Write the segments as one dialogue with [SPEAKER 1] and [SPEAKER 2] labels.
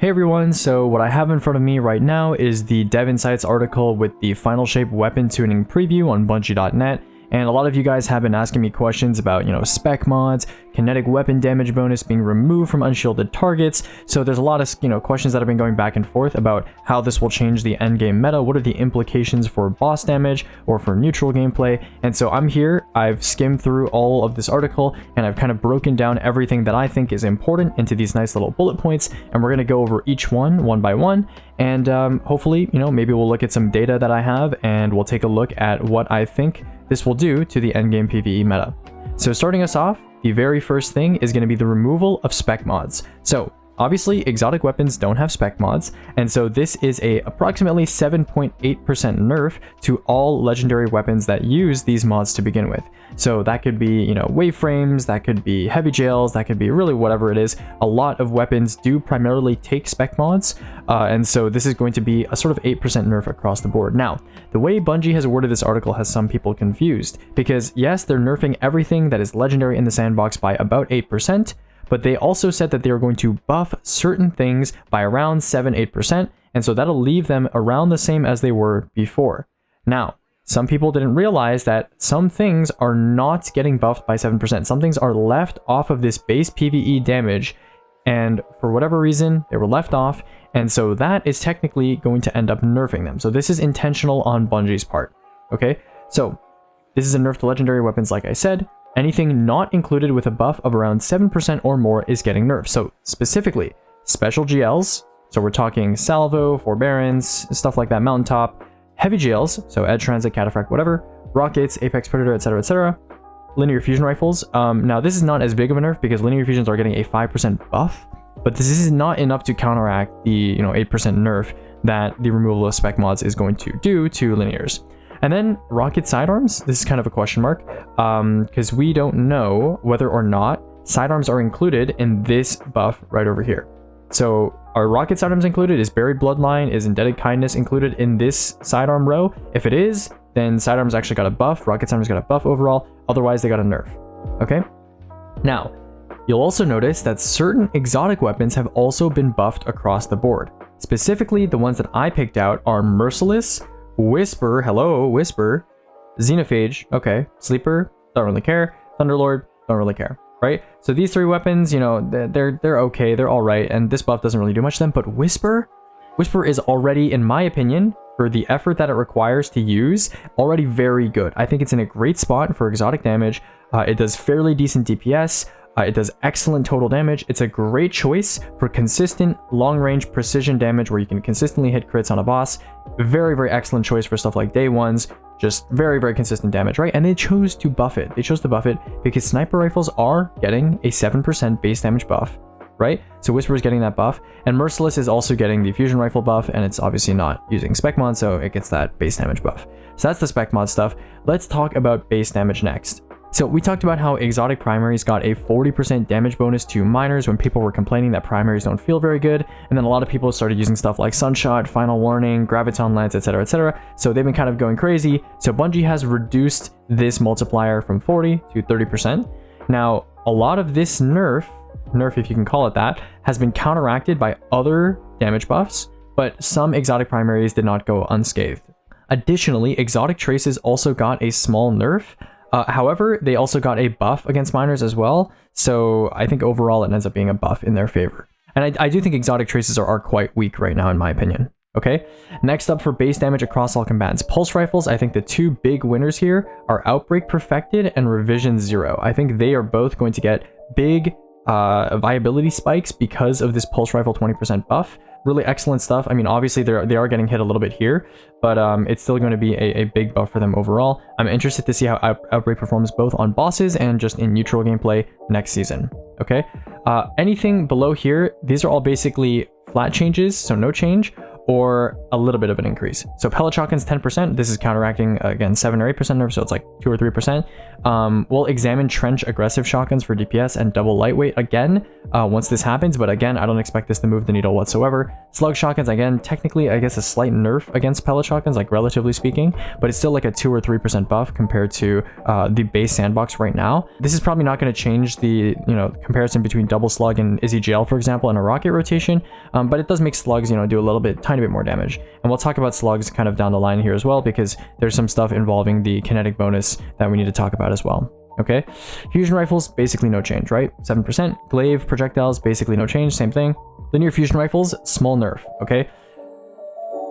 [SPEAKER 1] Hey everyone, so what I have in front of me right now is the Dev Insights article with the Final Shape Weapon Tuning preview on Bungie.net, and a lot of you guys have been asking me questions about, spec mods, kinetic weapon damage bonus being removed from unshielded targets, so there's a lot of, questions that have been going back and forth about how this will change the endgame meta, what are the implications for boss damage or for neutral gameplay, and so I'm here, I've skimmed through all of this article, and I've kind of broken down everything that I think is important into these nice little bullet points, and we're going to go over each one by one, and hopefully, maybe we'll look at some data that I have, and we'll take a look at what I think this will do to the endgame PvE meta. So starting us off, the very first thing is going to be the removal of spec mods. So obviously exotic weapons don't have spec mods, and so this is a approximately 7.8% nerf to all legendary weapons that use these mods to begin with. So that could be, wave frames, that could be heavy jails, that could be really whatever it is. A lot of weapons do primarily take spec mods, and so this is going to be a sort of 8% nerf across the board. Now, the way Bungie has worded this article has some people confused, because yes, they're nerfing everything that is legendary in the sandbox by about 8%, but they also said that they are going to buff certain things by around 7-8%, and so that'll leave them around the same as they were before. Now, some people didn't realize that some things are not getting buffed by 7%. Some things are left off of this base PvE damage, and for whatever reason, they were left off, and so that is technically going to end up nerfing them. So this is intentional on Bungie's part, okay? So this is a nerf to legendary weapons, like I said. Anything not included with a buff of around 7% or more is getting nerfed. So specifically, special GLs, so we're talking Salvo, Forbearance, stuff like that, Mountaintop, heavy GLs, so Edge Transit, Cataphract, whatever, Rockets, Apex Predator, etc., etc., linear fusion rifles. Now this is not as big of a nerf because linear fusions are getting a 5% buff, but this is not enough to counteract the 8% nerf that the removal of spec mods is going to do to linears. And then rocket sidearms, this is kind of a question mark, because we don't know whether or not sidearms are included in this buff right over here. So are rocket sidearms included? Is Buried Bloodline, is Indebted Kindness included in this sidearm row? If it is, then sidearms actually got a buff, rocket sidearms got a buff overall, otherwise they got a nerf, okay? Now, you'll also notice that certain exotic weapons have also been buffed across the board. Specifically, the ones that I picked out are Merciless, Whisper, hello, Whisper, Xenophage, okay, Sleeper, don't really care, Thunderlord, don't really care, right? So these three weapons, they're okay, they're all right, and this buff doesn't really do much to them, but Whisper is already, in my opinion, for the effort that it requires to use, already very good. I think it's in a great spot for exotic damage. It does fairly decent DPS. It does excellent total damage. It's a great choice for consistent long-range precision damage where you can consistently hit crits on a boss. Very, very excellent choice for stuff like day ones. Just very, very consistent damage, right? And they chose to buff it. They chose to buff it because sniper rifles are getting a 7% base damage buff, right? So Whisper is getting that buff, and Merciless is also getting the fusion rifle buff, and it's obviously not using spec mod, so it gets that base damage buff. So that's the spec mod stuff. Let's talk about base damage next. So we talked about how exotic primaries got a 40% damage bonus to miners when people were complaining that primaries don't feel very good, and then a lot of people started using stuff like Sunshot, Final Warning, Graviton Lance, etc., etc. So they've been kind of going crazy. So Bungie has reduced this multiplier from 40 to 30%. Now, a lot of this nerf if you can call it that, has been counteracted by other damage buffs, but some exotic primaries did not go unscathed. Additionally, exotic traces also got a small nerf. However, they also got a buff against miners as well, so I think overall it ends up being a buff in their favor. And I do think exotic traces are quite weak right now, in my opinion. Okay, next up for base damage across all combatants. Pulse rifles, I think the two big winners here are Outbreak Perfected and Revision 0. I think they are both going to get big viability spikes because of this pulse rifle 20% buff. Really excellent stuff. I mean, obviously they are getting hit a little bit here, but it's still going to be a big buff for them overall. I'm interested to see how Outbreak performs both on bosses and just in neutral gameplay next season. Okay, anything below here, these are all basically flat changes, so no change, or a little bit of an increase. So pellet shotguns 10%. This is counteracting again 7 or 8% nerf, so it's like 2 or 3%. We'll examine trench aggressive shotguns for DPS and double lightweight again once this happens, but again, I don't expect this to move the needle whatsoever. Slug shotguns, again, technically I guess a slight nerf against pellet shotguns, like relatively speaking, but it's still like a 2 or 3% buff compared to the base sandbox right now. This is probably not going to change the comparison between double slug and Izzy GL, for example, in a rocket rotation, but it does make slugs do a little bit, tiny bit more damage. And we'll talk about slugs kind of down the line here as well, because there's some stuff involving the kinetic bonus that we need to talk about as well. Okay, fusion rifles, basically no change, right? 7%. Glaive projectiles, basically no change, same thing. Linear fusion rifles, small nerf. Okay,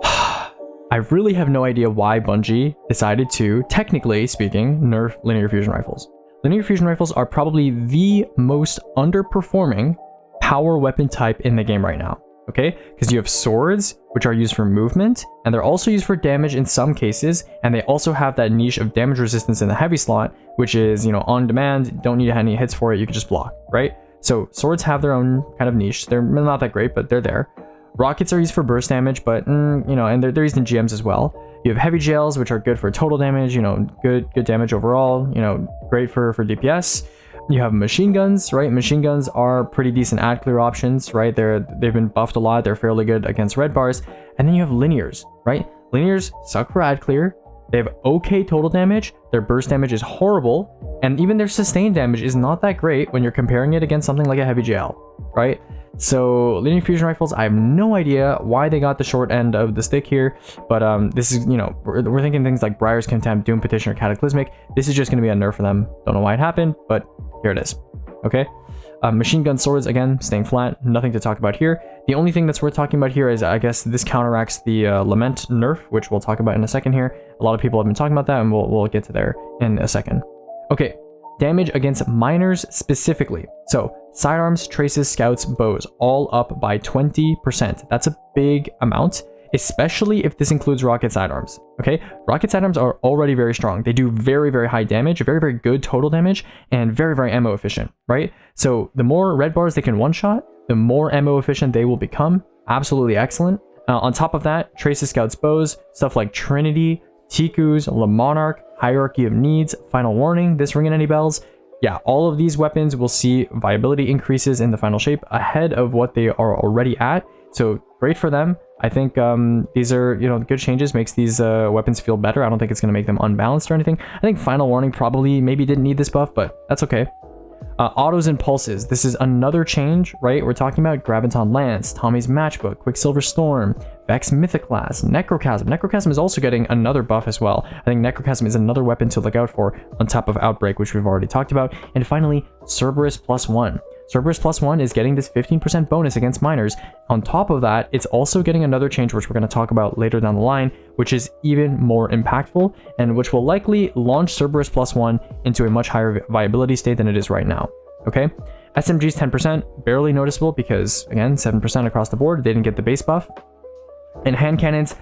[SPEAKER 1] I really have no idea why Bungie decided to, technically speaking, nerf linear fusion rifles. Linear fusion rifles are probably the most underperforming power weapon type in the game right now. Okay, because you have swords, which are used for movement, and they're also used for damage in some cases, and they also have that niche of damage resistance in the heavy slot, which is, on demand, don't need any hits for it, you can just block, right? So swords have their own kind of niche. They're not that great, but they're there. Rockets are used for burst damage, but, and they're used in GMs as well. You have heavy jails, which are good for total damage, good damage overall, great for DPS. You have machine guns, right? Machine guns are pretty decent ad clear options, right? They've been buffed a lot. They're fairly good against red bars. And then you have linears, right? Linears suck for ad clear. They have okay total damage. Their burst damage is horrible. And even their sustained damage is not that great when you're comparing it against something like a heavy jail, right? So linear fusion rifles, I have no idea why they got the short end of the stick here, but this is, we're thinking things like Briar's Contempt, Doom Petitioner, Cataclysmic. This is just going to be a nerf for them. Don't know why it happened, but here it is. Okay, machine gun swords, again, staying flat, nothing to talk about here. The only thing that's worth talking about here is, I guess, this counteracts the Lament nerf, which we'll talk about in a second here. A lot of people have been talking about that, and we'll get to there in a second. Okay, damage against miners specifically. So sidearms, traces, scouts, bows, all up by 20%. That's a big amount, especially if this includes rocket sidearms. Okay, rocket sidearms are already very strong. They do very, very high damage, very, very good total damage, and very, very ammo efficient, right? So the more red bars they can one-shot, the more ammo efficient they will become. Absolutely excellent. On top of that, traces, scouts, bows, stuff like Trinity, Tikus, Le Monarch, Hierarchy of Needs, Final Warning, this ringing any bells? Yeah, all of these weapons will see viability increases in the final shape ahead of what they are already at. So great for them. I think these are, good changes, makes these weapons feel better. I don't think it's going to make them unbalanced or anything. I think Final Warning probably maybe didn't need this buff, but that's okay. Autos and pulses. This is another change, right? We're talking about Graviton Lance, Tommy's Matchbook, Quicksilver Storm, Vex Mythoclast, Necrochasm. Necrochasm is also getting another buff as well. I think Necrochasm is another weapon to look out for on top of Outbreak, which we've already talked about. And finally, Cerberus +1. Cerberus +1 is getting this 15% bonus against miners. On top of that, it's also getting another change, which we're going to talk about later down the line, which is even more impactful and which will likely launch Cerberus +1 into a much higher viability state than it is right now. Okay, SMGs 10%, barely noticeable because, again, 7% across the board. They didn't get the base buff. And hand cannons,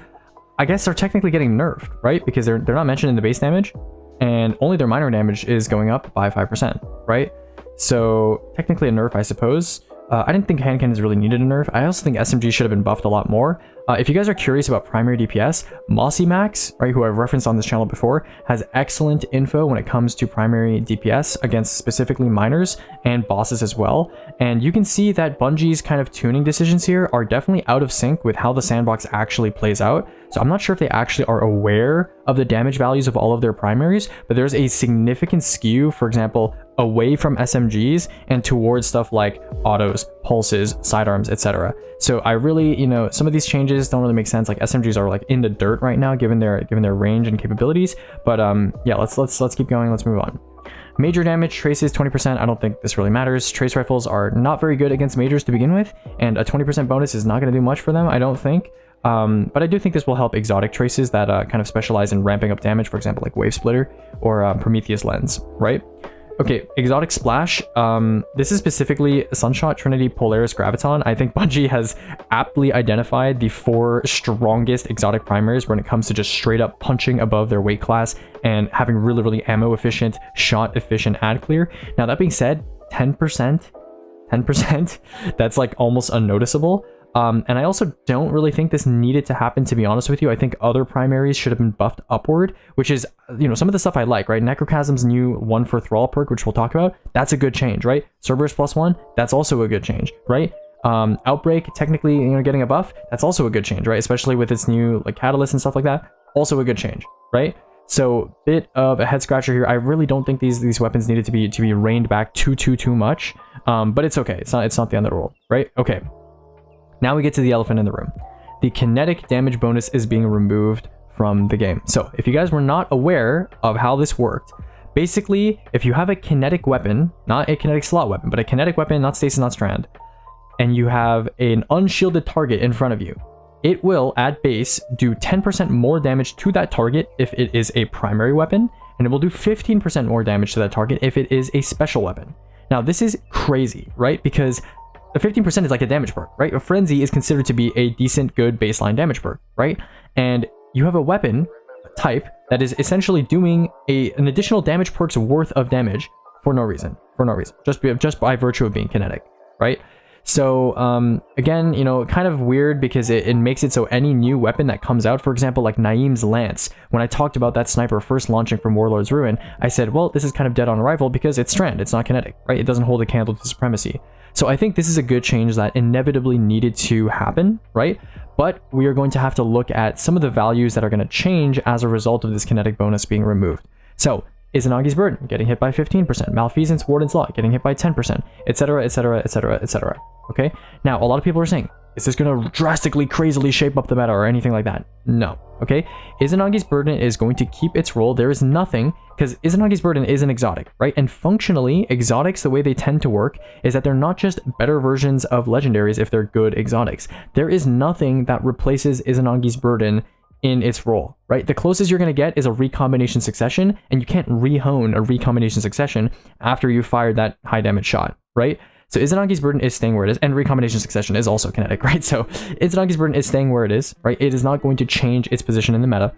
[SPEAKER 1] I guess, are technically getting nerfed, right? Because they're not mentioned in the base damage, and only their minor damage is going up by 5%, right? So technically a nerf, I suppose. I didn't think hand cannons really needed a nerf. I also think SMG should have been buffed a lot more. If you guys are curious about primary DPS, Mossy Max, right, who I've referenced on this channel before, has excellent info when it comes to primary DPS against specifically miners and bosses as well. And you can see that Bungie's kind of tuning decisions here are definitely out of sync with how the sandbox actually plays out. So I'm not sure if they actually are aware of the damage values of all of their primaries, but there's a significant skew, for example, away from SMGs and towards stuff like autos, pulses, sidearms, etc. So I really, some of these changes don't really make sense. Like SMGs are like in the dirt right now, given their range and capabilities. But yeah, let's keep going. Let's move on. Major damage, traces 20%. I don't think this really matters. Trace rifles are not very good against majors to begin with, and a 20% bonus is not going to do much for them, I don't think. But I do think this will help exotic traces that kind of specialize in ramping up damage, for example, like Wave Splitter or Prometheus Lens, right? Okay, Exotic Splash. This is specifically Sunshot, Trinity, Polaris, Graviton. I think Bungie has aptly identified the 4 strongest exotic primaries when it comes to just straight up punching above their weight class and having really, really ammo efficient, shot efficient ad clear. Now, that being said, 10%, that's like almost unnoticeable. And I also don't really think this needed to happen, to be honest with you. I think other primaries should have been buffed upward, which is, you know, some of the stuff I like, right? Necrochasm's new 1 for Thrall perk, which we'll talk about, that's a good change, right? Cerberus +1, that's also a good change, right? Outbreak, technically, you know, getting a buff, that's also a good change, right? Especially with its new, like, catalyst and stuff like that, also a good change, right? So, bit of a head scratcher here. I really don't think these weapons needed to be reined back too much, but it's okay. It's not the end of the world, right? Okay. Now we get to the elephant in the room. The kinetic damage bonus is being removed from the game. So if you guys were not aware of how this worked, basically, if you have a kinetic weapon, not a kinetic slot weapon, but a kinetic weapon, not stasis, not strand, and you have an unshielded target in front of you, it will, at base, do 10% more damage to that target if it is a primary weapon, and it will do 15% more damage to that target if it is a special weapon. Now, this is crazy, right? Because the 15% is like a damage perk, right? A Frenzy is considered to be a decent, good baseline damage perk, right? And you have a weapon type that is essentially doing an additional damage perk's worth of damage for no reason, just by virtue of being kinetic, right? So again, you know, kind of weird because it makes it so any new weapon that comes out, for example, like Naeem's Lance, when I talked about that sniper first launching from Warlord's Ruin, I said, well, this is kind of dead on arrival because it's strand, it's not kinetic, right? It doesn't hold a candle to supremacy. So I think this is a good change that inevitably needed to happen, right? But we are going to have to look at some of the values that are going to change as a result of this kinetic bonus being removed. So, Izanagi's Burden getting hit by 15%, Malfeasance Warden's Law getting hit by 10%, etc, etc, etc, etc. Okay? Now, a lot of people are saying, is this going to drastically, crazily shape up the meta or anything like that? No. Okay? Izanagi's Burden is going to keep its role. There is nothing, because Izanagi's Burden is an exotic, right? And functionally, exotics, the way they tend to work is that they're not just better versions of legendaries if they're good exotics. There is nothing that replaces Izanagi's Burden in its role, right? The closest you're going to get is a recombination succession, and you can't rehone a recombination succession after you fired that high damage shot, right? So Izanagi's Burden is staying where it is, and recombination succession is also kinetic, right? So Izanagi's Burden is staying where it is, right? It is not going to change its position in the meta.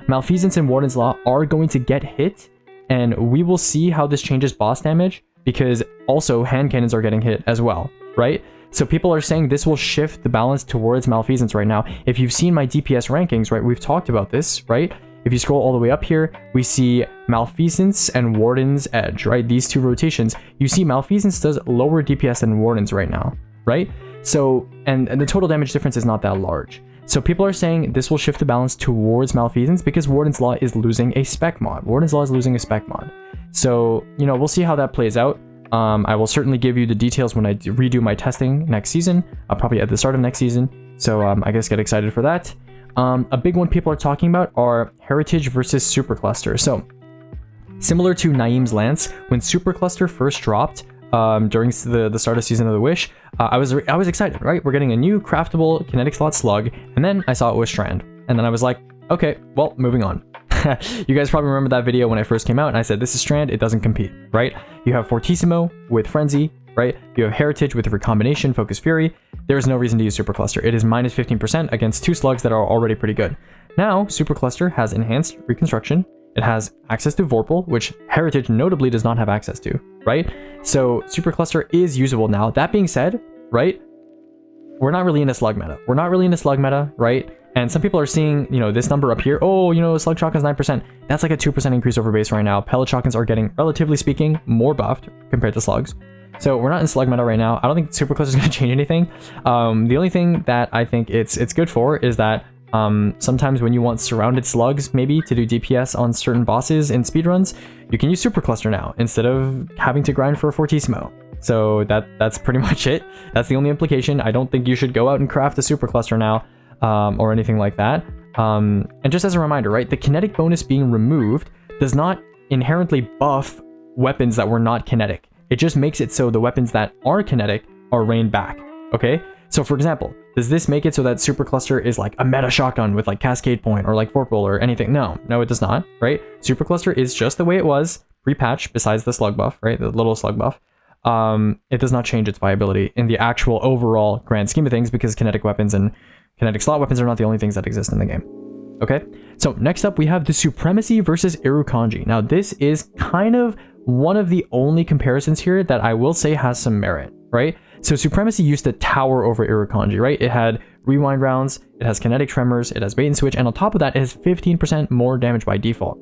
[SPEAKER 1] Malfeasance and Warden's Law are going to get hit, and we will see how this changes boss damage, because also hand cannons are getting hit as well, right? So people are saying this will shift the balance towards Malfeasance right now. If you've seen my DPS rankings, right, we've talked about this, right? If you scroll all the way up here, we see Malfeasance and Warden's Edge, right? These two rotations. You see Malfeasance does lower DPS than Warden's right now, right? So, and the total damage difference is not that large. So people are saying this will shift the balance towards Malfeasance because Warden's Law is losing a spec mod. Warden's Law is losing a spec mod. So, you know, we'll see how that plays out. I will certainly give you the details when I redo my testing next season, probably at the start of next season. So I guess get excited for that. A big one people are talking about are Heritage versus Supercluster. So similar to Naeem's Lance, when Supercluster first dropped during the start of Season of the Wish, I was excited, right? We're getting a new craftable kinetic slot slug, and then I saw it was strand, and then I was like, okay, well, moving on. You guys probably remember that video when I first came out and I said this is strand, it doesn't compete, right? You have Fortissimo with Frenzy, right? You have Heritage with Recombination, Focus Fury. There is no reason to use Supercluster. It is minus 15% against two slugs that are already pretty good. Now, Supercluster has enhanced Reconstruction. It has access to Vorpal, which Heritage notably does not have access to, right? So Supercluster is usable now. That being said, right? We're not really in a slug meta. Right? And some people are seeing, you know, this number up here. Oh, you know, slug shotguns 9%. That's like a 2% increase over base right now. Pellet shotguns are getting, relatively speaking, more buffed compared to slugs. So we're not in slug meta right now. I don't think Supercluster is going to change anything. The only thing that I think it's good for is that sometimes when you want surrounded slugs, maybe to do DPS on certain bosses in speedruns, you can use Supercluster now instead of having to grind for a Fortissimo. So that's pretty much it. That's the only implication. I don't think you should go out and craft a Supercluster now. Or anything like that. And just as a reminder, right, the kinetic bonus being removed does not inherently buff weapons that were not kinetic. It just makes it so the weapons that are kinetic are reined back, okay? So for example, does this make it so that Supercluster is like a meta shotgun with like Cascade Point or like Vorpal or anything? No, it does not, right? Supercluster is just the way it was pre-patch, besides the slug buff, right? The little slug buff. It does not change its viability in the actual overall grand scheme of things because kinetic weapons and kinetic slot weapons are not the only things that exist in the game. Okay, so next up we have the Supremacy versus Irukandji. Now this is kind of one of the only comparisons here that I will say has some merit, right? So Supremacy used to tower over Irukandji, right? It had rewind rounds, it has kinetic tremors, it has bait and switch, and on top of that, it has 15% more damage by default.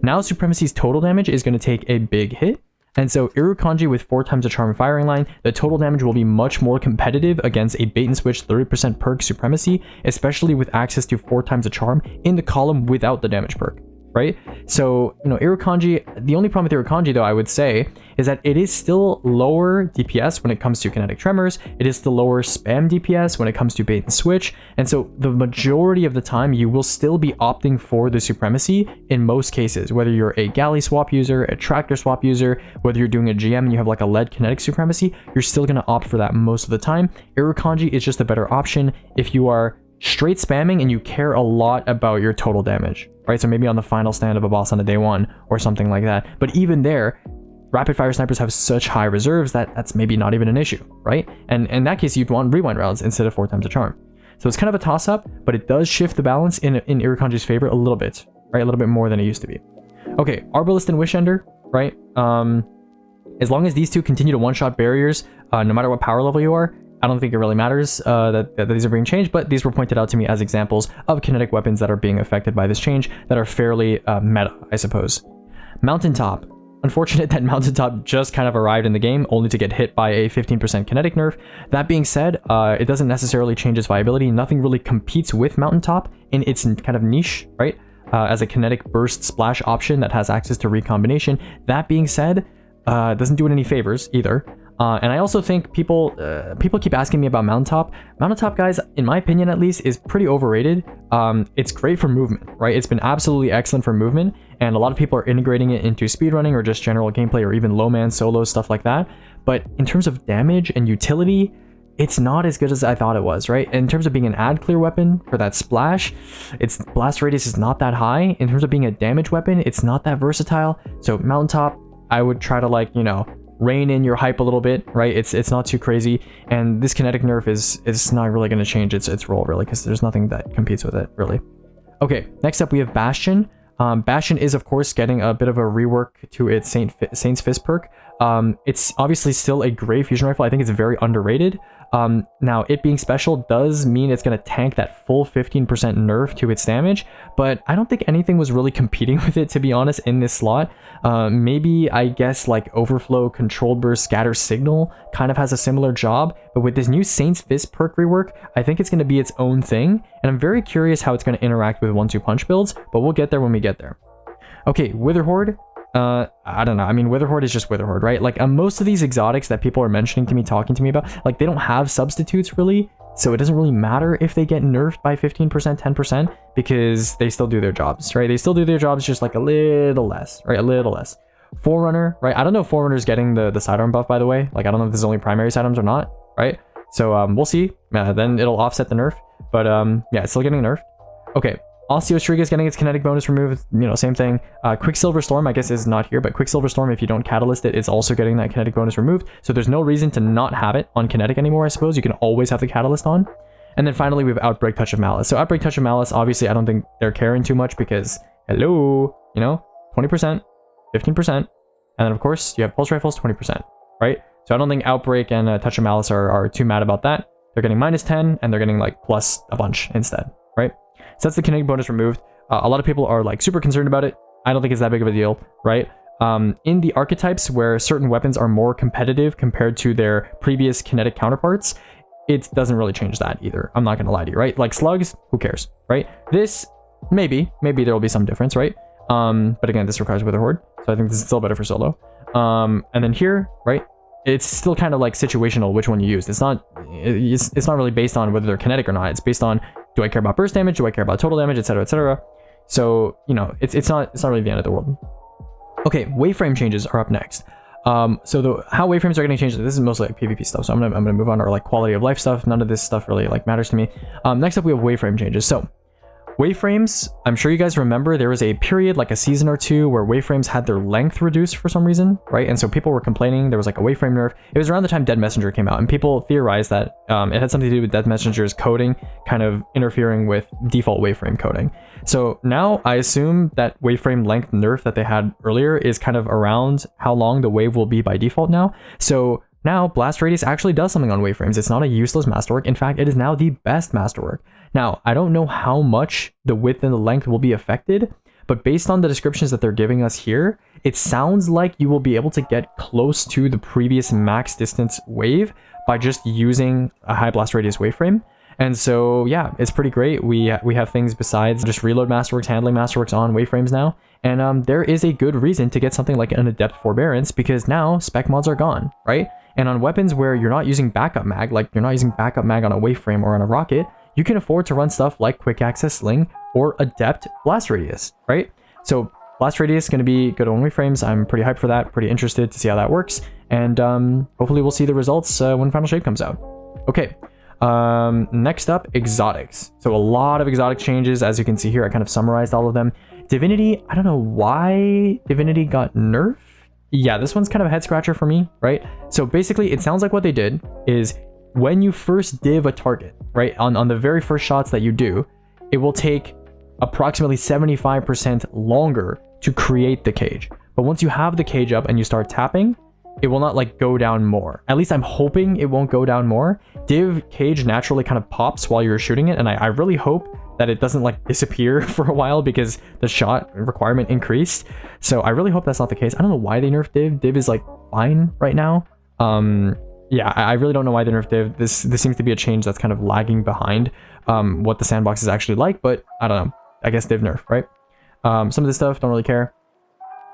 [SPEAKER 1] Now Supremacy's total damage is going to take a big hit, and so Irukandji with 4 times the charm firing line, the total damage will be much more competitive against a bait and switch 30% perk Supremacy, especially with access to 4 times the charm in the column without the damage perk. Right? So, you know, Irukandji, the only problem with Irukandji though, I would say, is that it is still lower DPS when it comes to kinetic tremors, it is still lower spam DPS when it comes to bait and switch, and so the majority of the time you will still be opting for the Supremacy in most cases, whether you're a galley swap user, a tractor swap user, whether you're doing a GM and you have like a lead kinetic Supremacy, you're still going to opt for that most of the time. Irukandji is just a better option if you are straight spamming and you care a lot about your total damage, right? So maybe on the final stand of a boss on a day 1 or something like that. But even there, rapid fire snipers have such high reserves that that's maybe not even an issue, right? And in that case, you'd want rewind rounds instead of 4 times the charm. So it's kind of a toss up, but it does shift the balance in Irukandji's favor a little bit, right? A little bit more than it used to be. Okay, Arbalist and Wishender, right? As long as these two continue to one-shot barriers, no matter what power level you are, I don't think it really matters that these are being changed, but these were pointed out to me as examples of kinetic weapons that are being affected by this change that are fairly meta, I suppose. Mountaintop. Unfortunate that Mountaintop just kind of arrived in the game, only to get hit by a 15% kinetic nerf. That being said, it doesn't necessarily change its viability. Nothing really competes with Mountaintop in its kind of niche, right? As a kinetic burst splash option that has access to recombination. That being said, it doesn't do it any favors either. And I also think people keep asking me about Mountaintop. Mountaintop, guys, in my opinion at least, is pretty overrated. It's great for movement, right? It's been absolutely excellent for movement, and a lot of people are integrating it into speedrunning or just general gameplay or even low man solo, stuff like that. But in terms of damage and utility, it's not as good as I thought it was, right? In terms of being an ad clear weapon for that splash, its blast radius is not that high. In terms of being a damage weapon, it's not that versatile. So Mountaintop, I would try to, like, you know, rein in your hype a little bit, right? It's not too crazy, and this kinetic nerf is not really going to change its role, really, because there's nothing that competes with it, really. Okay, next up we have Bastion. Bastion is, of course, getting a bit of a rework to its Saint's Fist perk. It's obviously still a great fusion rifle. I think it's very underrated. Now, it being special does mean it's going to tank that full 15% nerf to its damage, but I don't think anything was really competing with it, to be honest, in this slot. Maybe, I guess, like Overflow, Controlled Burst, Scatter Signal kind of has a similar job, but with this new Saint's Fist perk rework, I think it's going to be its own thing, and I'm very curious how it's going to interact with 1-2 punch builds, but we'll get there when we get there. Okay, Witherhoard. I don't know. I mean, Witherhoard is just Witherhoard, right? Like, most of these exotics that people are mentioning to me, talking to me about, like, they don't have substitutes, really, so it doesn't really matter if they get nerfed by 15%, 10%, because they still do their jobs, right? They still do their jobs, just like a little less, right? A little less. Forerunner, right? I don't know if Forerunner's getting the sidearm buff, by the way. Like, I don't know if this is only primary sidearms or not, right? So, we'll see. Then it'll offset the nerf, but, yeah, it's still getting nerfed. Okay. Osteostriga is getting its kinetic bonus removed, you know, same thing. Quicksilver Storm, I guess, is not here, but Quicksilver Storm, if you don't catalyst it, it's also getting that kinetic bonus removed. So there's no reason to not have it on kinetic anymore, I suppose. You can always have the catalyst on. And then finally, we have Outbreak Touch of Malice. So Outbreak Touch of Malice, obviously, I don't think they're caring too much because, hello, you know, 20%, 15%. And then, of course, you have Pulse Rifles, 20%, right? So I don't think Outbreak and Touch of Malice are too mad about that. They're getting -10, and they're getting, like, plus a bunch instead, right? So that's the kinetic bonus removed. A lot of people are like super concerned about it. I don't think it's that big of a deal, right? In the archetypes where certain weapons are more competitive compared to their previous kinetic counterparts, it doesn't really change that either. I'm not going to lie to you, right? Like slugs, who cares, right? This, maybe there will be some difference, right? But again, this requires Witherhoard, so I think this is still better for solo. And then here, right? It's still kind of like situational which one you use. It's not really based on whether they're kinetic or not. It's based on, do I care about burst damage? Do I care about total damage, etc., etc.? So, you know, it's not really the end of the world. Okay, waveframe changes are up next. So how waveframes are getting changed, this is mostly like PvP stuff, so I'm gonna move on to like quality of life stuff. None of this stuff really like matters to me. Next up we have waveframe changes. So waveframes, I'm sure you guys remember there was a period like a season or two where waveframes had their length reduced for some reason, right? And so people were complaining there was like a waveframe nerf. It was around the time Dead Messenger came out, and people theorized that it had something to do with Dead Messenger's coding kind of interfering with default waveframe coding. So now I assume that waveframe length nerf that they had earlier is kind of around how long the wave will be by default now. So now Blast Radius actually does something on Waveframes. It's not a useless masterwork. In fact, it is now the best masterwork. Now, I don't know how much the width and the length will be affected, but based on the descriptions that they're giving us here, it sounds like you will be able to get close to the previous max distance wave by just using a high blast radius waveframe. And so, yeah, it's pretty great. We have things besides just reload masterworks, handling masterworks on waveframes now. And there is a good reason to get something like an adept forbearance, because now spec mods are gone, right? And on weapons where you're not using backup mag, like you're not using backup mag on a waveframe or on a rocket, you can afford to run stuff like quick access sling or adept blast radius, right? So blast radius is going to be good on waveframes. I'm pretty hyped for that, pretty interested to see how that works. And hopefully we'll see the results when Final Shape comes out. Okay. Next up, exotics. So a lot of exotic changes. As you can see here, I kind of summarized all of them. Divinity, I don't know why Divinity got nerfed. Yeah, this one's kind of a head scratcher for me, right? So basically, it sounds like what they did is when you first div a target, right, on the very first shots that you do, it will take approximately 75% longer to create the cage. But once you have the cage up and you start tapping, it will not like go down more. At least I'm hoping it won't go down more. Div cage naturally kind of pops while you're shooting it, and I really hope that it doesn't like disappear for a while because the shot requirement increased. So I really hope that's not the case. I don't know why they nerfed div. Div is like fine right now. Yeah, I really don't know why they nerfed div. This seems to be a change that's kind of lagging behind what the sandbox is actually like, but I don't know. I guess div nerf, right? Some of this stuff, don't really care.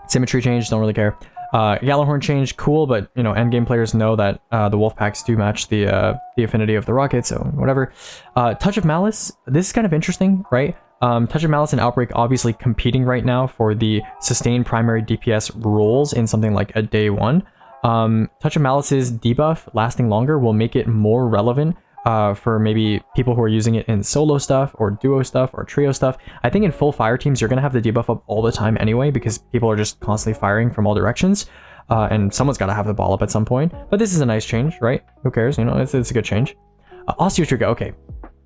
[SPEAKER 1] Symmetry change, don't really care. Gjallarhorn change, cool, but you know, endgame players know that the wolf packs do match the affinity of the rocket, so whatever. Touch of Malice, this is kind of interesting, right? Touch of Malice and Outbreak obviously competing right now for the sustained primary DPS roles in something like a day one. Touch of Malice's debuff lasting longer will make it more relevant for maybe people who are using it in solo stuff or duo stuff or trio stuff. I think in full fire teams, you're going to have the debuff up all the time anyway, because people are just constantly firing from all directions. And someone's got to have the ball up at some point. But this is a nice change, right? Who cares? You know, it's a good change. Osteotriga, okay.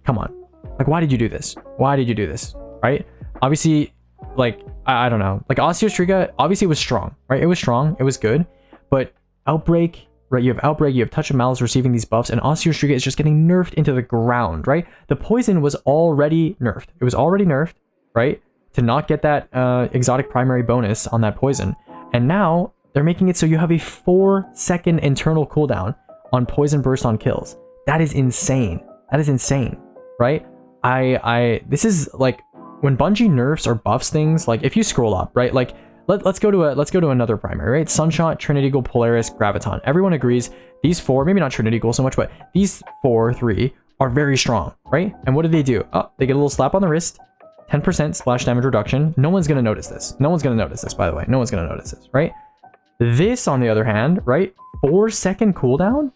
[SPEAKER 1] Come on. Like, why did you do this? Why did you do this? Right? Obviously, like, I don't know. Like, Osteotriga obviously was strong, right? It was strong. It was good. But Outbreak... right, you have Outbreak, you have Touch of Malice receiving these buffs, and Osteostriga is just getting nerfed into the ground, right? The poison was already nerfed. It was already nerfed, right? To not get that exotic primary bonus on that poison. And now they're making it so you have a 4-second internal cooldown on poison burst on kills. That is insane. That is insane, right? This is like when Bungie nerfs or buffs things, like if you scroll up, right? Like Let's go to another primary, right? Sunshot, Trinity Eagle, Polaris, Graviton. Everyone agrees these four, maybe not Trinity Eagle so much, but these three are very strong, right? And what do? Oh, they get a little slap on the wrist, 10% splash damage reduction. No one's gonna notice this. No one's gonna notice this, by the way. No one's gonna notice this, right? This, on the other hand, right? 4-second cooldown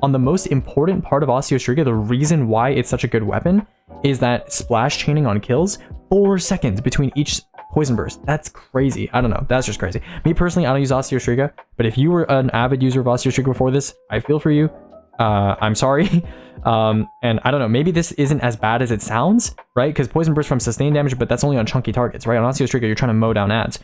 [SPEAKER 1] on the most important part of Osteostriga. The reason why it's such a good weapon is that splash chaining on kills, 4 seconds between each poison burst. That's crazy. I don't know. That's just crazy. Me personally, I don't use Osteostriga, but if you were an avid user of Osteostriga before this, I feel for you. I'm sorry. And I don't know, maybe this isn't as bad as it sounds, right? Because poison burst from sustained damage, but that's only on chunky targets, right? On Osteostriga, you're trying to mow down ads.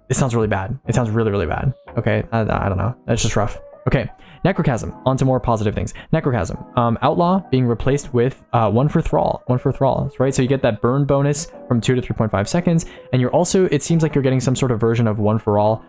[SPEAKER 1] It sounds really bad. It sounds really, really bad. Okay, I don't know. That's just rough. Okay, Necrochasm. On to more positive things. Necrochasm. Outlaw being replaced with 1 for Thrall. 1 for Thrall, right? So you get that burn bonus from 2 to 3.5 seconds. And you're also, it seems like you're getting some sort of version of 1 for All.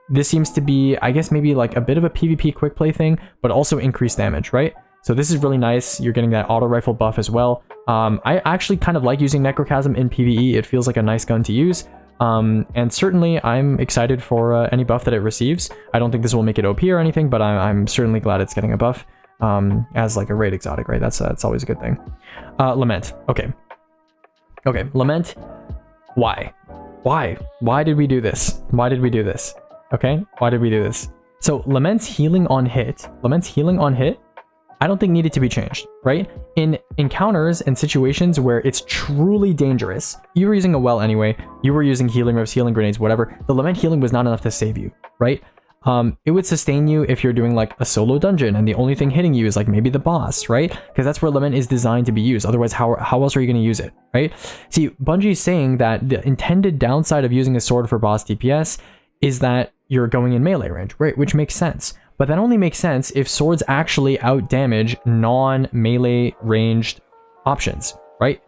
[SPEAKER 1] This seems to be, I guess, maybe like a bit of a PvP quick play thing, but also increased damage, right? So this is really nice. You're getting that auto rifle buff as well. I actually kind of like using Necrochasm in PvE. It feels like a nice gun to use. And certainly I'm excited for any buff that it receives. I don't think this will make it OP or anything, but I'm certainly glad it's getting a buff as like a raid exotic, right? That's always a good thing. Lament. Okay, Lament. Why did we do this? Okay, why did we do this? So Lament's healing on hit, I don't think needed to be changed, right? In encounters and situations where it's truly dangerous, you were using a well anyway, you were using healing rifts, healing grenades, whatever, the Lament healing was not enough to save you, right? It would sustain you if you're doing like a solo dungeon and the only thing hitting you is like maybe the boss, right? Because that's where Lament is designed to be used. Otherwise, how else are you going to use it, right? See, Bungie's saying that the intended downside of using a sword for boss DPS is that you're going in melee range, right? Which makes sense. But that only makes sense if swords actually outdamage non-melee ranged options, right?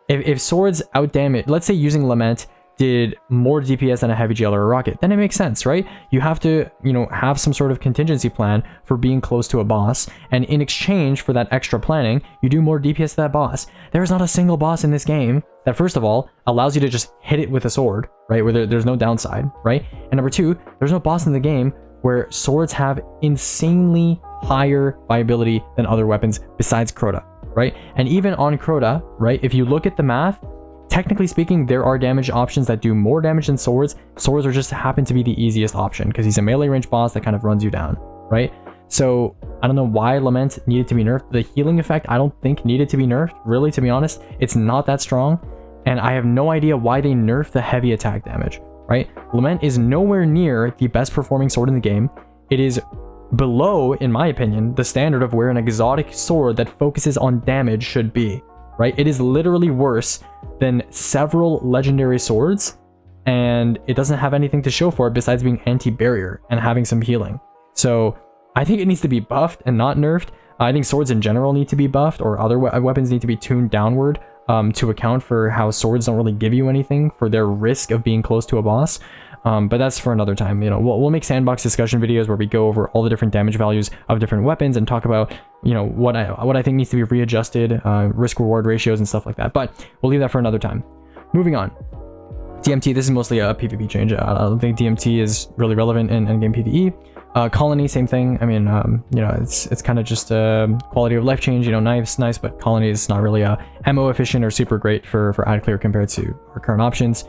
[SPEAKER 1] If swords outdamage, let's say using Lament did more DPS than a heavy gel or a rocket, then it makes sense, right? You have to, have some sort of contingency plan for being close to a boss, and in exchange for that extra planning, you do more DPS to that boss. There is not a single boss in this game that, first of all, allows you to just hit it with a sword, right? Where there's no downside, right? And number two, there's no boss in the game where swords have insanely higher viability than other weapons besides Crota, right? And even on Crota, right, if you look at the math, technically speaking, there are damage options that do more damage than swords. Swords are just happen to be the easiest option because he's a melee range boss that kind of runs you down, right? So I don't know why Lament needed to be nerfed. The healing effect, I don't think needed to be nerfed, really, to be honest. It's not that strong, and I have no idea why they nerfed the heavy attack damage, right? Lament is nowhere near the best performing sword in the game. It is below, in my opinion, the standard of where an exotic sword that focuses on damage should be, right? It is literally worse than several legendary swords, and it doesn't have anything to show for it besides being anti-barrier and having some healing. So I think it needs to be buffed and not nerfed. I think swords in general need to be buffed, or other weapons need to be tuned downward to account for how swords don't really give you anything for their risk of being close to a boss. But that's for another time. We'll make sandbox discussion videos where we go over all the different damage values of different weapons and talk about, what I think needs to be readjusted, risk reward ratios and stuff like that. But we'll leave that for another time. Moving on. DMT, this is mostly a PvP change. I don't think DMT is really relevant in endgame PvE. Colony, same thing. I mean, it's kind of just a quality of life change. Knives, nice, but Colony is not really ammo efficient or super great for ad clear compared to our current options.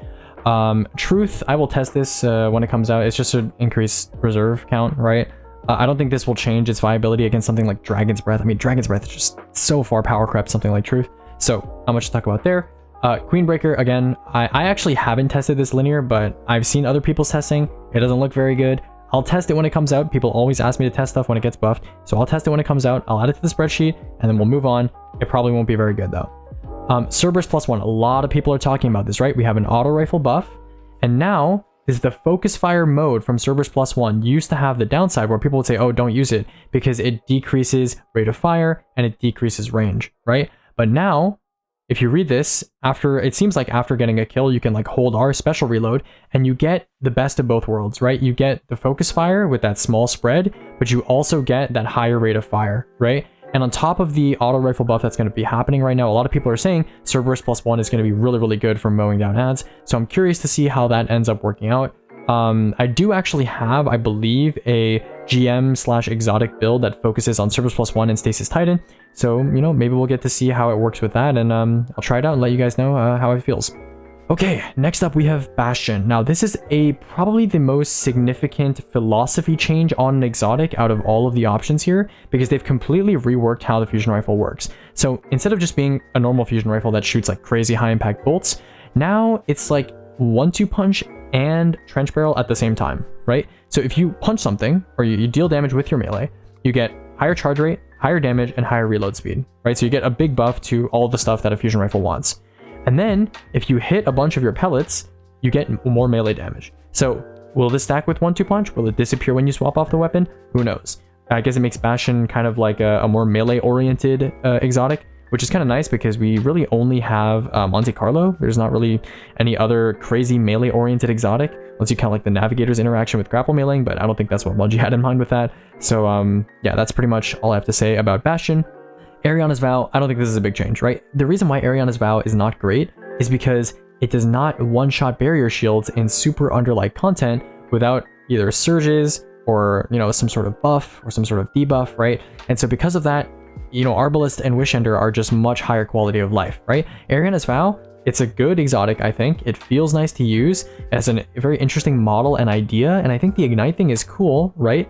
[SPEAKER 1] Truth, I will test this when it comes out. It's just to increase reserve count, right? I don't think this will change its viability against something like Dragon's Breath. I mean, Dragon's Breath is just so far power crept something like Truth. So not much to talk about there. Queenbreaker, again, I actually haven't tested this linear, but I've seen other people's testing. It doesn't look very good. I'll test it when it comes out. People always ask me to test stuff when it gets buffed, so I'll test it when it comes out. I'll add it to the spreadsheet, and then we'll move on. It probably won't be very good though. Cerberus +1, a lot of people are talking about this, right? We have an auto rifle buff, and now is the focus fire mode from Cerberus +1 used to have the downside where people would say, oh, don't use it because it decreases rate of fire and it decreases range, right? But now, if you read this, it seems like after getting a kill, you can like hold R special reload and you get the best of both worlds, right? You get the focus fire with that small spread, but you also get that higher rate of fire, right? And on top of the auto rifle buff that's going to be happening right now, a lot of people are saying Cerberus +1 is going to be really, really good for mowing down ads. So I'm curious to see how that ends up working out. I do actually have, I believe, a GM/exotic build that focuses on Cerberus +1 and Stasis Titan. So, maybe we'll get to see how it works with that, and I'll try it out and let you guys know how it feels. Okay, next up we have Bastion. Now this is probably the most significant philosophy change on an exotic out of all of the options here, because they've completely reworked how the fusion rifle works. So instead of just being a normal fusion rifle that shoots like crazy high impact bolts, now it's like 1-2 punch and trench barrel at the same time, right? So if you punch something or you deal damage with your melee, you get higher charge rate, higher damage, and higher reload speed, right? So you get a big buff to all the stuff that a fusion rifle wants. And then if you hit a bunch of your pellets, you get more melee damage. So will this stack with 1-2 punch? Will it disappear when you swap off the weapon? Who knows? I guess it makes Bastion kind of like a more melee oriented exotic, which is kind of nice because we really only have Monte Carlo. There's not really any other crazy melee oriented exotic, unless you count like the Navigator's interaction with grapple meleeing, but I don't think that's what Bungie had in mind with that. So yeah, that's pretty much all I have to say about Bastion. Ariana's Vow, I don't think this is a big change, right? The reason why Ariana's Vow is not great is because it does not one-shot barrier shields in super under-like content without either surges or, some sort of buff or some sort of debuff, right? And so because of that, Arbalest and Wishender are just much higher quality of life, right? Ariana's Vow, it's a good exotic, I think. It feels nice to use as a very interesting model and idea, and I think the Ignite thing is cool, right?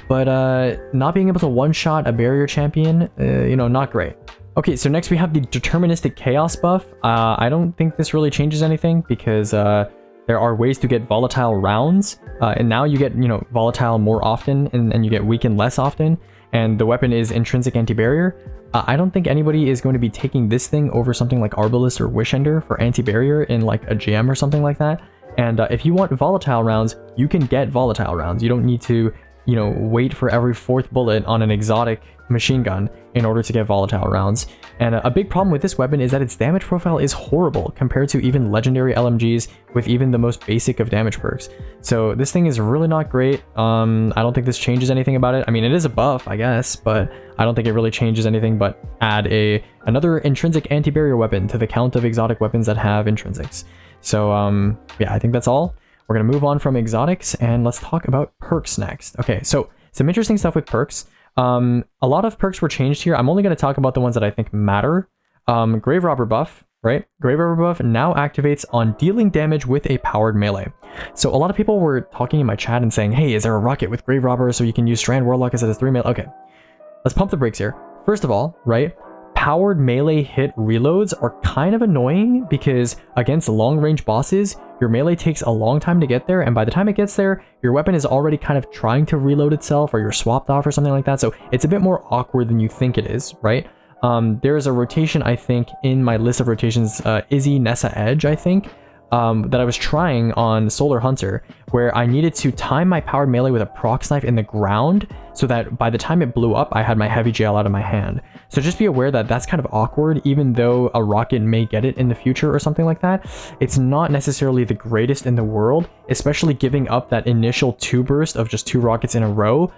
[SPEAKER 1] But not being able to one-shot a barrier champion, not great. Okay, so next we have the Deterministic Chaos buff. I don't think this really changes anything because there are ways to get volatile rounds, and now you get, volatile more often and you get weakened less often, and the weapon is intrinsic anti-barrier. I don't think anybody is going to be taking this thing over something like Arbalest or Wishender for anti-barrier in like a GM or something like that. And if you want volatile rounds, you can get volatile rounds. You don't need to you know, wait for every 4th bullet on an exotic machine gun in order to get volatile rounds. And a big problem with this weapon is that its damage profile is horrible compared to even legendary LMGs with even the most basic of damage perks. So this thing is really not great. I don't think this changes anything about it. I mean, it is a buff, I guess, but I don't think it really changes anything but add another intrinsic anti-barrier weapon to the count of exotic weapons that have intrinsics. So yeah, I think that's all. We're gonna move on from exotics and let's talk about perks next. Okay, so some interesting stuff with perks. A lot of perks were changed here. I'm only going to talk about the ones that I think matter. Grave Robber buff, right? Grave Robber buff now activates on dealing damage with a powered melee. So a lot of people were talking in my chat and saying, hey, is there a rocket with Grave Robber so you can use Strand Warlock as a 3 melee? Okay, let's pump the brakes here. First of all, right? Powered melee hit reloads are kind of annoying because against long range bosses, your melee takes a long time to get there, and by the time it gets there, your weapon is already kind of trying to reload itself, or you're swapped off or something like that, so it's a bit more awkward than you think it is, right? There is a rotation, I think, in my list of rotations, Izzy Nessa Edge, I think, that I was trying on Solar Hunter, where I needed to time my powered melee with a prox knife in the ground, so that by the time it blew up, I had my heavy jail out of my hand. So just be aware that that's kind of awkward, even though a rocket may get it in the future or something like that. It's not necessarily the greatest in the world, especially giving up that initial 2 burst of just 2 rockets in a row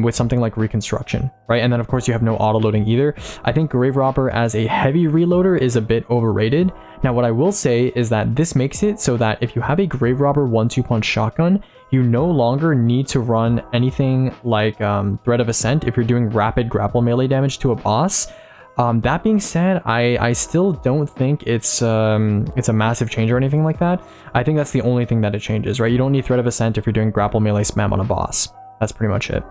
[SPEAKER 1] with something like Reconstruction, right? And then of course you have no auto-loading either. I think Grave Robber as a heavy reloader is a bit overrated. Now what I will say is that this makes it so that if you have a Grave Robber 1-2 punch shotgun, you no longer need to run anything like Threat of Ascent if you're doing rapid grapple melee damage to a boss. That being said, I still don't think it's a massive change or anything like that. I think that's the only thing that it changes, right? You don't need Threat of Ascent if you're doing grapple melee spam on a boss. That's pretty much it.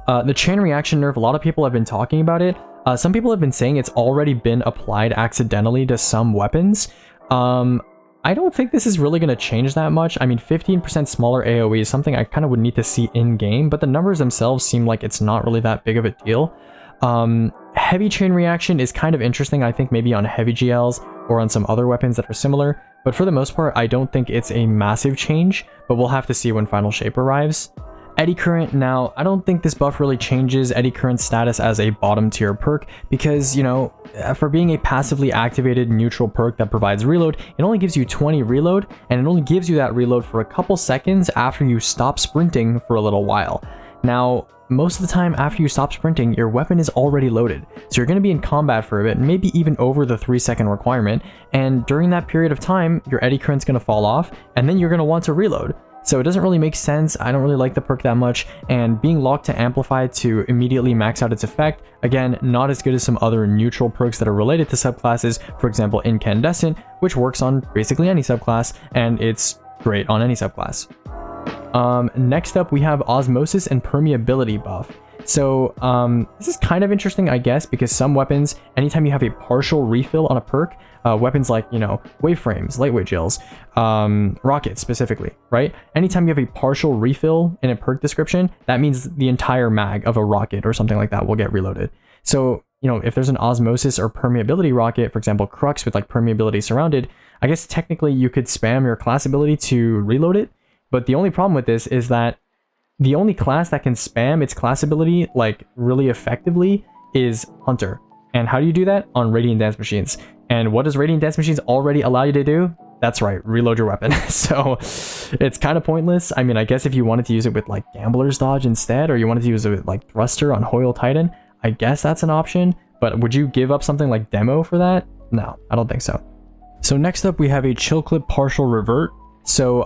[SPEAKER 1] The chain reaction nerf, a lot of people have been talking about it. Some people have been saying it's already been applied accidentally to some weapons. I don't think this is really going to change that much. I mean, 15% smaller AoE is something I kind of would need to see in game, but the numbers themselves seem like it's not really that big of a deal. Heavy chain reaction is kind of interesting, I think maybe on heavy GLs or on some other weapons that are similar, but for the most part, I don't think it's a massive change, but we'll have to see when Final Shape arrives. Eddy Current, now, I don't think this buff really changes Eddy Current's status as a bottom tier perk because, you know, for being a passively activated neutral perk that provides reload, it only gives you 20 reload, and it only gives you that reload for a couple seconds after you stop sprinting for a little while. Now, most of the time after you stop sprinting, your weapon is already loaded, so you're going to be in combat for a bit, maybe even over the 3-second requirement, and during that period of time, your Eddy Current's going to fall off, and then you're going to want to reload. So it doesn't really make sense. I don't really like the perk that much, and being locked to Amplify to immediately max out its effect, again, not as good as some other neutral perks that are related to subclasses, for example Incandescent, which works on basically any subclass, and it's great on any subclass. Next up we have Osmosis and Permeability buff. So this is kind of interesting, I guess, because some weapons, anytime you have a partial refill on a perk, weapons like, you know, Waveframes, Lightweight Gels, Rockets specifically, right? Anytime you have a partial refill in a perk description, that means the entire mag of a rocket or something like that will get reloaded. So, you know, if there's an Osmosis or Permeability rocket, for example, Crux with like Permeability surrounded, I guess technically you could spam your class ability to reload it, but the only problem with this is that the only class that can spam its class ability like really effectively is Hunter. And how do you do that? On Radiant Dance Machines. And what does Radiant Dance Machines already allow you to do? That's right, reload your weapon. So it's kind of pointless. I mean, I guess if you wanted to use it with like Gambler's Dodge instead, or you wanted to use it with like Thruster on Hoyle Titan, I guess that's an option. But would you give up something like Demo for that? No, I don't think so. So next up we have a Chill Clip Partial Revert. So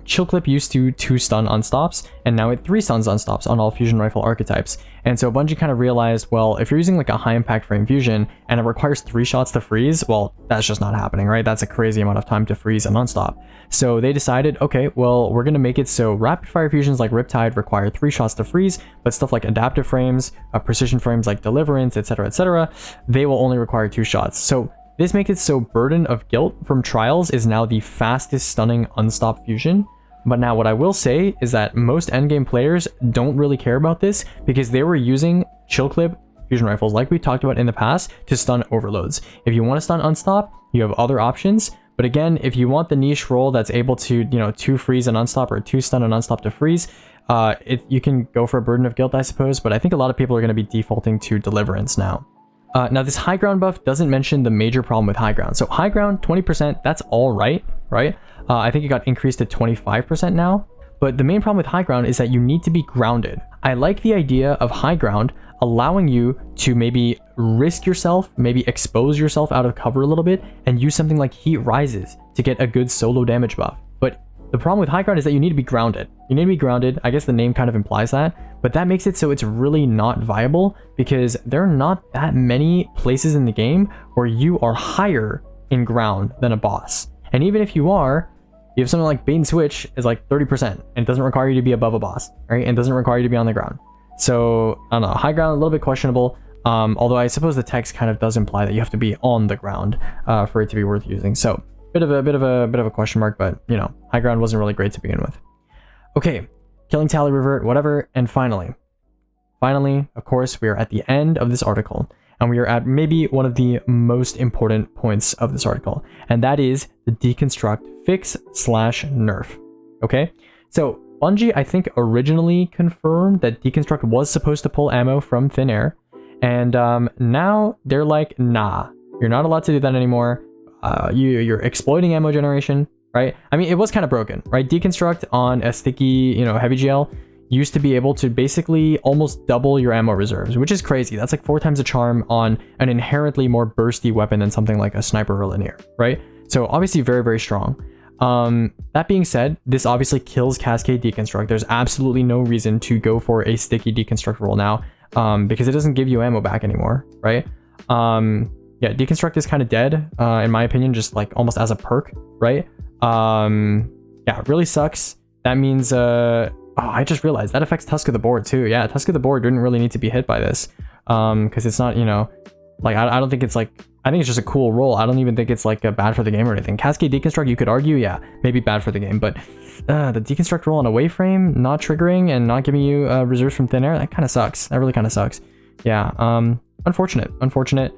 [SPEAKER 1] Chill Clip used to 2 stun unstops, and now it 3 stuns unstops on all fusion rifle archetypes. And so Bungie kind of realized, well, if you're using like a high impact frame fusion and it requires 3 shots to freeze, well, that's just not happening, right? That's a crazy amount of time to freeze an unstop. So they decided, okay, well, we're gonna make it so rapid fire fusions like Riptide require 3 shots to freeze, but stuff like adaptive frames, precision frames like Deliverance, etc., they will only require 2 shots. So this makes it so Burden of Guilt from Trials is now the fastest stunning unstopped fusion. But now what I will say is that most endgame players don't really care about this because they were using Chill Clip fusion rifles like we talked about in the past to stun overloads. If you want to stun unstop, you have other options, But again, if you want the niche role that's able to, you know, 2 freeze and unstop or 2 stun and unstop to freeze, you can go for a Burden of Guilt, I suppose, but I think a lot of people are going to be defaulting to Deliverance now. Now this high ground buff doesn't mention the major problem with high ground. So high ground, 20%, that's all right? I think it got increased to 25% now. But the main problem with high ground is that you need to be grounded. I like the idea of high ground allowing you to maybe risk yourself, maybe expose yourself out of cover a little bit, and use something like Heat Rises to get a good solo damage buff. But the problem with high ground is that you need to be grounded. You need to be grounded. I guess the name kind of implies that, but that makes it so it's really not viable because there are not that many places in the game where you are higher in ground than a boss. And even if you are, you have something like bait and switch is like 30%, and it doesn't require you to be above a boss, right? And it doesn't require you to be on the ground. So I don't know, high ground a little bit questionable. Although I suppose the text kind of does imply that you have to be on the ground for it to be worth using. So bit of a question mark, but you know, high ground wasn't really great to begin with. Okay, killing tally revert, whatever, and finally, of course, we are at the end of this article. And we are at maybe one of the most important points of this article, and that is the Deconstruct fix/nerf. Okay, so Bungie, I think, originally confirmed that Deconstruct was supposed to pull ammo from thin air, and now they're like, nah, you're not allowed to do that anymore. You're exploiting ammo generation, right? I mean, it was kind of broken, right? Deconstruct on a sticky, you know, heavy gel used to be able to basically almost double your ammo reserves, which is crazy. That's like 4 times the charm on an inherently more bursty weapon than something like a sniper or linear, right? So obviously very, very strong. That being said, this obviously kills Cascade Deconstruct. There's absolutely no reason to go for a sticky Deconstruct roll now, because it doesn't give you ammo back anymore, right? Yeah, Deconstruct is kind of dead, in my opinion, just like almost as a perk, right? Yeah, it really sucks. That means, oh, I just realized that affects Tusk of the Board too. Yeah, Tusk of the Board didn't really need to be hit by this, because it's not, you know, like, I don't think it's like, I think it's just a cool roll. I don't even think it's like bad for the game or anything. Cascade Deconstruct, you could argue, yeah, maybe bad for the game, but the Deconstruct roll on a wave frame, not triggering and not giving you reserves from thin air, that kind of sucks. That really kind of sucks. Yeah, unfortunate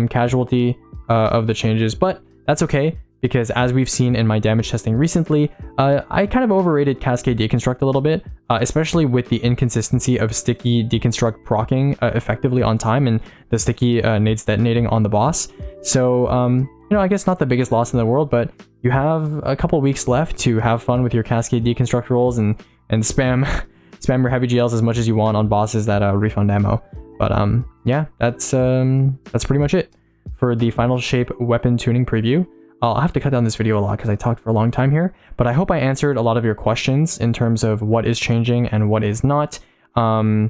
[SPEAKER 1] casualty of the changes, but that's okay. Because as we've seen in my damage testing recently, I kind of overrated Cascade Deconstruct a little bit, especially with the inconsistency of sticky Deconstruct proccing effectively on time and the sticky nades detonating on the boss. So, you know, I guess not the biggest loss in the world, but you have a couple weeks left to have fun with your Cascade Deconstruct rolls and spam your heavy GLs as much as you want on bosses that refund ammo. But yeah, that's pretty much it for the Final Shape Weapon Tuning preview. I'll have to cut down this video a lot because I talked for a long time here, but I hope I answered a lot of your questions in terms of what is changing and what is not. I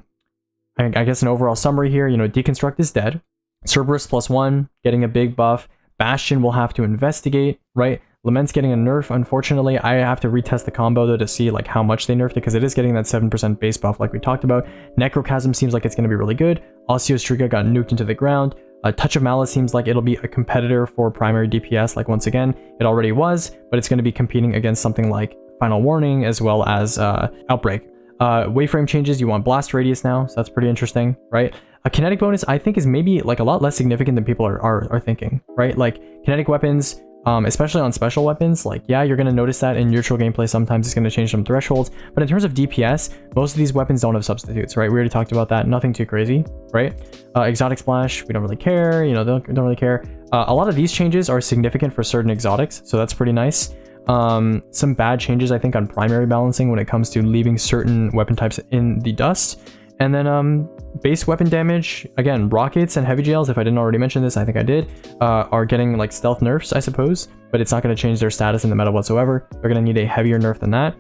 [SPEAKER 1] guess an overall summary here, you know, Deconstruct is dead. Cerberus +1, getting a big buff. Bastion will have to investigate, right? Lament's getting a nerf, unfortunately. I have to retest the combo though to see like how much they nerfed it, because it is getting that 7% base buff like we talked about. Necrochasm seems like it's going to be really good. Osteostriga got nuked into the ground. Touch of Malice seems like it'll be a competitor for primary DPS, like once again, it already was, but it's going to be competing against something like Final Warning as well as Outbreak. Waveframe changes, you want Blast Radius now, so that's pretty interesting, right? A Kinetic bonus, I think, is maybe like a lot less significant than people are thinking, right? Like Kinetic weapons, especially on special weapons, like, yeah, you're going to notice that in neutral gameplay sometimes it's going to change some thresholds, but in terms of DPS, most of these weapons don't have substitutes, right? We already talked about that, nothing too crazy, right? Exotic Splash, we don't really care, you know, don't really care. A lot of these changes are significant for certain exotics, so that's pretty nice. Some bad changes, I think, on primary balancing when it comes to leaving certain weapon types in the dust. And then base weapon damage, again, rockets and heavy GLs, if I didn't already mention this, I think I did, are getting like stealth nerfs, I suppose, but it's not going to change their status in the meta whatsoever. They're going to need a heavier nerf than that.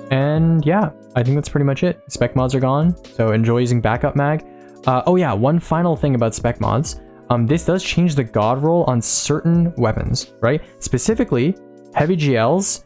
[SPEAKER 1] And yeah, I think that's pretty much it. Spec mods are gone, so enjoy using backup mag. Oh yeah, one final thing about spec mods. This does change the god roll on certain weapons, right? Specifically, heavy GLs,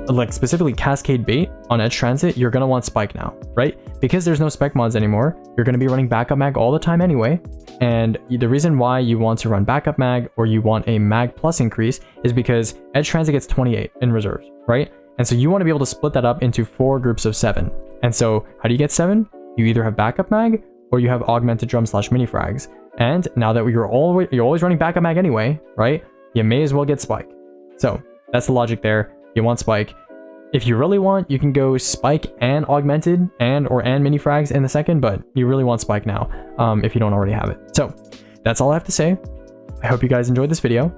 [SPEAKER 1] like specifically Cascade Bait on Edge Transit, you're going to want Spike now, right? Because there's no spec mods anymore, you're going to be running backup mag all the time anyway. And the reason why you want to run backup mag or you want a mag plus increase is because Edge Transit gets 28 in reserves, right? And so you want to be able to split that up into 4 groups of 7. And so how do you get 7? You either have backup mag or you have augmented drum / mini frags. And now that you're always running backup mag anyway, right? you may as well get Spike. So that's the logic there. You want Spike. If you really want, you can go Spike and Augmented and mini frags in the second, but you really want Spike now if you don't already have it. So that's all I have to say. I hope you guys enjoyed this video.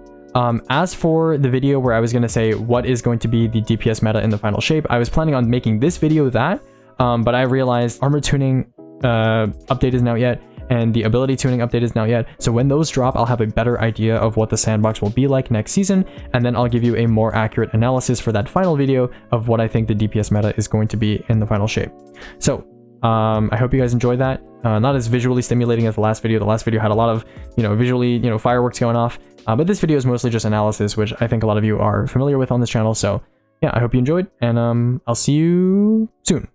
[SPEAKER 1] As for the video where I was going to say what is going to be the DPS meta in the final shape, I was planning on making this video that, but I realized armor tuning update isn't out yet, and the ability tuning update isn't out yet. So when those drop, I'll have a better idea of what the sandbox will be like next season, and then I'll give you a more accurate analysis for that final video of what I think the DPS meta is going to be in the final shape. So I hope you guys enjoyed that. Not as visually stimulating as the last video. The last video had a lot of, visually, fireworks going off. But this video is mostly just analysis, which I think a lot of you are familiar with on this channel. So yeah, I hope you enjoyed, and I'll see you soon.